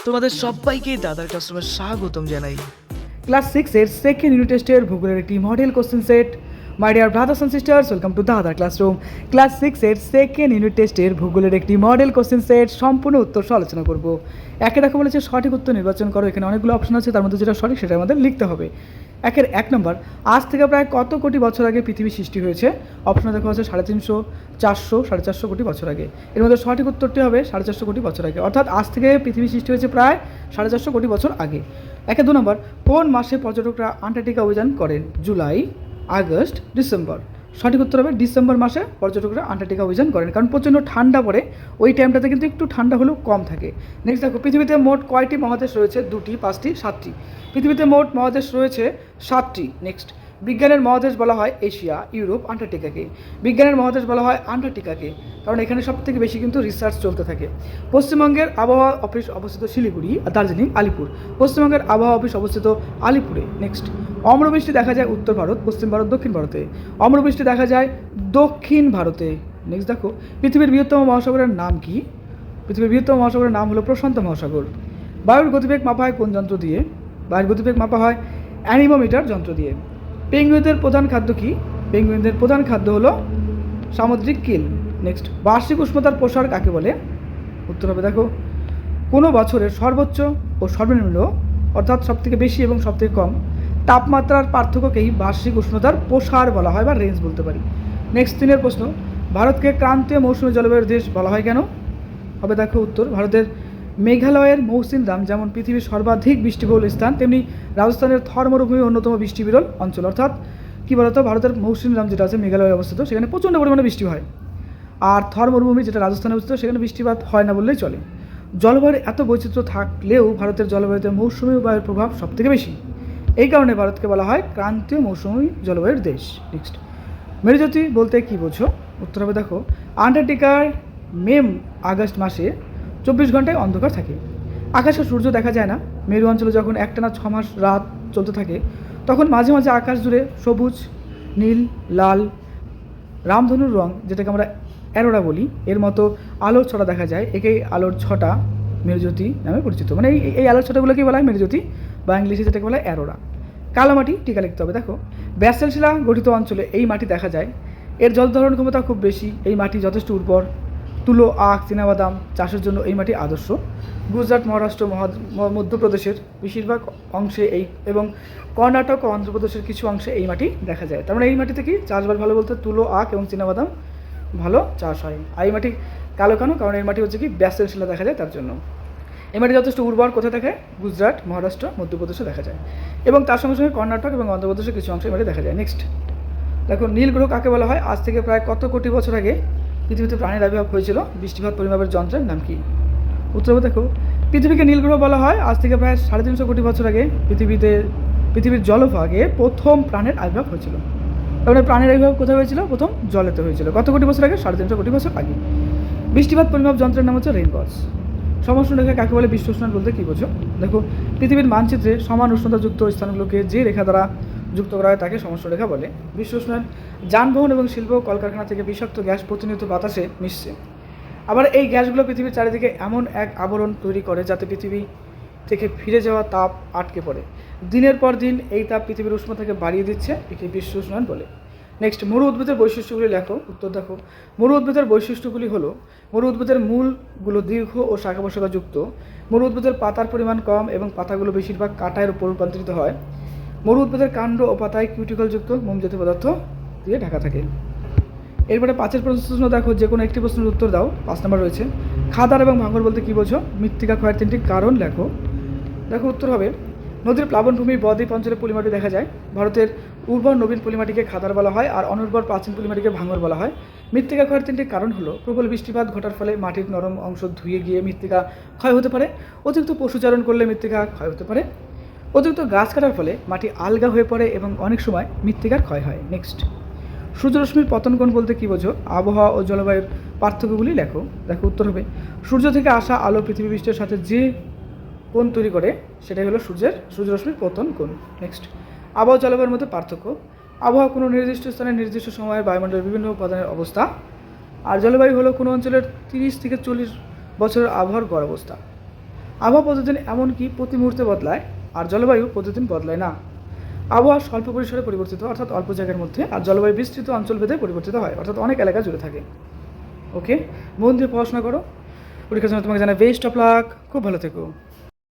তোমাদের সবাইকে দাদার ক্লাসরুমে স্বাগতম জানাই। ক্লাস 6 এর সেকেন্ড ইউনিট টেস্টের ভূগোলের একটি model question set. My dear brothers and sisters, welcome to দাদার ক্লাসরুম। ক্লাস 6 এর সেকেন্ড ইউনিট টেস্টের ভূগোলের একটি মডেল কোশ্চেন সেট সম্পূর্ণ উত্তর সহ আলোচনা করব। একে দেখো বলেছে সঠিক উত্তর নির্বাচন করো। এখানে অনেকগুলো অপশন আছে, তার মধ্যে যেটা সঠিক সেটা আমাদের লিখতে হবে। একের 1 নম্বর, আজ থেকে প্রায় কত কোটি বছর আগে পৃথিবী সৃষ্টি হয়েছে? অপশনে দেখা হচ্ছে 350, 400, 450 কোটি বছর আগে। এর মধ্যে সঠিক উত্তরটি হবে 450 কোটি বছর আগে, অর্থাৎ আজ থেকে পৃথিবী সৃষ্টি হয়েছে প্রায় 450 কোটি বছর আগে। একে 2 নম্বর, কোন মাসে পর্যটকরা আন্টার্কটিকা অভিযান করেন? July, August, December. সঠিক উত্তর হবে ডিসেম্বর মাসে পর্যটকরা আন্টার্কটিকা অভিযান করেন, কারণ প্রচণ্ড ঠান্ডা পড়ে ওই টাইমটাতে, কিন্তু একটু ঠান্ডা হলেও কম থাকে। নেক্সট দেখো, পৃথিবীতে মোট কয়টি মহাদেশ রয়েছে? 2টি, 5টি, 7টি। পৃথিবীতে মোট মহাদেশ রয়েছে 7টি। নেক্সট, বিজ্ঞানের মহাদেশ বলা হয় এশিয়া, ইউরোপ, আন্টার্কটিকাকে। বিজ্ঞানের মহাদেশ বলা হয় আন্টার্কটিকাকে, কারণ এখানে সবথেকে বেশি কিন্তু রিসার্চ চলতে থাকে। পশ্চিমবঙ্গের আবহাওয়া অফিস অবস্থিত শিলিগুড়ি, আর দার্জিলিং, আলিপুর। পশ্চিমবঙ্গের আবহাওয়া অফিস অবস্থিত আলিপুরে। নেক্সট, অম্লবৃষ্টি দেখা যায় উত্তর ভারত, পশ্চিম ভারত, দক্ষিণ ভারতে। অম্লবৃষ্টি দেখা যায় দক্ষিণ ভারতে। নেক্সট দেখো, পৃথিবীর বৃহত্তম মহাসাগরের নাম কি? পৃথিবীর বৃহত্তম মহাসাগরের নাম হলো প্রশান্ত মহাসাগর। বায়ুর গতিবেগ মাপা হয় কোন যন্ত্র দিয়ে? বায়ুর গতিবেগ মাপা হয় অ্যানিমোমিটার যন্ত্র দিয়ে। পেঙ্গুইনদের প্রধান খাদ্য কি? পেঙ্গুইনদের প্রধান খাদ্য হলো সামুদ্রিক কিল। নেক্সট, বার্ষিক উষ্ণতার প্রসার কাকে বলে? উত্তর হবে দেখো, কোনো বছরের সর্বোচ্চ ও সর্বনিম্ন, অর্থাৎ সবথেকে বেশি এবং সবথেকে কম তাপমাত্রার পার্থক্যকেই বার্ষিক উষ্ণতার প্রসার বলা হয় বা রেঞ্জ বলতে পারি। নেক্সট, 3 প্রশ্ন, ভারতকে ক্রান্তীয় মৌসুমী জলবায়ুর দেশ বলা হয় কেন? হবে দেখো উত্তর, ভারতের মেঘালয়ের মৌসিনরাম যেমন পৃথিবীর সর্বাধিক বৃষ্টিবহুল স্থান, তেমনি রাজস্থানের থর মরুভূমি অন্যতম বৃষ্টিবিরল অঞ্চল। অর্থাৎ কী বলতো, ভারতের মৌসিনরাম যেটা আছে মেঘালয়ে অবস্থিত, সেখানে প্রচণ্ড পরিমাণে বৃষ্টি হয়। আর থর মরুভূমি যেটা রাজস্থানে অবস্থিত, সেখানে বৃষ্টিপাত হয় না বললেই চলে। জলবায়ুর এত বৈচিত্র্য থাকলেও ভারতের জলবায়ুতে মৌসুমী বায়ুর প্রভাব সবথেকে বেশি। এই কারণে ভারতকে বলা হয় ক্রান্তীয় মৌসুমী জলবায়ুর দেশ। নেক্সট, মেরুজ্যোতি বলতে কী বোঝো? উত্তর হবে দেখো, আন্টার্কটিকার মে আগস্ট মাসে 24 ঘন্টায় অন্ধকার থাকে। আকাশে সূর্য দেখা যায় না। মেরু অঞ্চলে যখন একটানা 6 মাস রাত চলতে থাকে, তখন মাঝে মাঝে আকাশ জুড়ে সবুজ, নীল, লাল, রামধনুর রং, যেটাকে আমরা অ্যারোরা বলি, এর মতো আলোর ছটা দেখা যায়। একেই আলোর ছটা মেরুজ্যোতি নামে পরিচিত। মানে এই আলোর ছটাগুলোকেই বলা হয় মেরুজ্যোতি, বা ইংলিশে যেটাকে বলা হয় অ্যারোরা। কালামাটি টিকা লিখতে হবে। দেখো, ব্যাসল্ট শিলা গঠিত অঞ্চলে এই মাটি দেখা যায়। এর জল ধারণ ক্ষমতা খুব বেশি। এই মাটি যথেষ্ট উর্বর। তুলো, আখ, চীনাবাদাম চাষের জন্য এই মাটি আদর্শ। গুজরাট, মহারাষ্ট্র, মধ্যপ্রদেশের বেশিরভাগ অংশে এবং কর্ণাটক ও অন্ধ্রপ্রদেশের কিছু অংশে এই মাটি দেখা যায়। তার মানে এই মাটিতে কি চাষবাস ভালো বলতে তুলো, আখ এবং চীনাবাদাম ভালো চাষ হয়। আর এই মাটি কালো কেন? কারণ এই মাটি হচ্ছে কি ব্যাসল্ট শিলা দেখা যায়, তার জন্য। এই মাটি যথেষ্ট উর্বর কোথায় থাকে? গুজরাট, মহারাষ্ট্র, মধ্যপ্রদেশে দেখা যায়, এবং তার সঙ্গে সঙ্গে কর্ণাটক এবং অন্ধ্রপ্রদেশের কিছু অংশে এই মাটি দেখা যায়। নেক্সট দেখো, নীল গ্রহ কাকে বলা হয়? আজ থেকে প্রায় কত কোটি বছর আগে পৃথিবীতে প্রাণীর আবির্ভাব হয়েছিল? বৃষ্টিপাত পরিমাপের যন্ত্রের নাম কি? উত্তর হবে দেখো, পৃথিবীকে নীল গ্রহ বলা হয় আজ থেকে প্রায় 350 কোটি বছর আগে পৃথিবীর জলভাগে প্রথম প্রাণের আবির্ভাব হয়েছিল। তারপরে প্রাণের আবির্ভাব কোথায় হয়েছিল? প্রথম জলেতে হয়েছিল। কত কোটি বছর আগে? 350 কোটি বছর আগে। বৃষ্টিপাত পরিমাপ যন্ত্রের নাম হচ্ছে রেইনগজ। সমউষ্ণ রেখা কাকে বলে? বিশ্ব উষ্ণায়ন বলতে কী বোঝো? দেখো, পৃথিবীর মানচিত্রে সমান উষ্ণতাযুক্ত স্থানগুলোকে যে রেখা দ্বারা যুক্ত করা হয় তাকে সমউষ্ণ রেখা বলে। বিশ্ব উষ্ণায়ন, যানবাহন এবং শিল্প কলকারখানা থেকে বিষাক্ত গ্যাস প্রতিনিয়ত বাতাসে মিশছে। আবার এই গ্যাসগুলো পৃথিবীর চারিদিকে এমন এক আবরণ তৈরি করে যাতে পৃথিবী থেকে ফিরে যাওয়া তাপ আটকে পড়ে। দিনের পর দিন এই তাপ পৃথিবীর উষ্ণতাকে বাড়িয়ে দিচ্ছে, একে বিশ্ব উষ্ণায়ন বলে। নেক্সট, মরু উদ্ভিদের বৈশিষ্ট্যগুলি লেখো। উত্তর দেখো, মরু উদ্ভিদের বৈশিষ্ট্যগুলি হলো, মরু উদ্ভিদের মূলগুলো দীর্ঘ ও শাখা প্রশাখা যুক্ত। মরু উদ্ভিদের পাতার পরিমাণ কম এবং পাতাগুলো বেশিরভাগ কাঁটার উপর রূপান্তরিত হয়। মরু উদ্ভিদের কাণ্ড ও পাতায় কিউটিকলযুক্ত মোম জাতীয় পদার্থ দিয়ে ঢাকা থাকে। এরপরে 5 প্রশ্ন দেখো, যে কোনো একটি প্রশ্নের উত্তর দাও। 5 নম্বর রয়েছে, খাদার এবং ভাঙর বলতে কী বোঝো? মৃত্তিকা ক্ষয়ের 3টি কারণ লেখো। দেখো, উত্তর হবে, নদীর প্লাবনভূমি, বদ্বীপ অঞ্চলে পলিমাটি দেখা যায়। ভারতের উর্বর নবীন পলিমাটিকে খাদার বলা হয়, আর অনুর্বর প্রাচীন পলিমাটিকে ভাঙর বলা হয়। মৃত্তিকা ক্ষয়ের 3টি কারণ হলো, প্রবল বৃষ্টিপাত ঘটার ফলে মাটির নরম অংশ ধুয়ে গিয়ে মৃত্তিকা ক্ষয় হতে পারে। অতিরিক্ত পশুচারণ করলে মৃত্তিকা ক্ষয় হতে পারে। অতিরিক্ত গাছ কাটার ফলে মাটি আলগা হয়ে পড়ে এবং অনেক সময় মৃত্তিকার ক্ষয় হয়। নেক্সট, সূর্যরশ্মির পতন কোণ বলতে কী বোঝো? আবহাওয়া ও জলবায়ুর পার্থক্যগুলি লেখো। দেখো, উত্তর হবে, সূর্য থেকে আসা আলো পৃথিবী পৃষ্ঠের সাথে যে কোণ তৈরি করে সেটাই হলো সূর্যরশ্মির পতন কোণ। নেক্সট, আবহাওয়া জলবায়ুর মধ্যে পার্থক্য। আবহাওয়া কোনো নির্দিষ্ট স্থানে নির্দিষ্ট সময়ে বায়ুমণ্ডলের বিভিন্ন উপাদানের অবস্থা, আর জলবায়ু হলো কোনো অঞ্চলের 30 থেকে 40 বছরের আবহাওয়ার গড় অবস্থা। আবহাওয়া প্রতিদিন এমনকি প্রতি মুহূর্তে বদলায়, আর জলবায়ু প্রতিদিন বদলায় না। আবহাওয়া স্বল্প পরিসরে পরিবর্তিত, অর্থাৎ অল্প জায়গার মধ্যে, আর জলবায়ু বিস্তৃত অঞ্চল ভেদে পরিবর্তিত হয়, অর্থাৎ অনেক এলাকা জুড়ে থাকে। ওকে, মন দিয়ে পড়াশোনা করো। পরীক্ষার জন্য তোমাকে জানাই বেস্ট অফ লাক। খুব ভালো থেকো।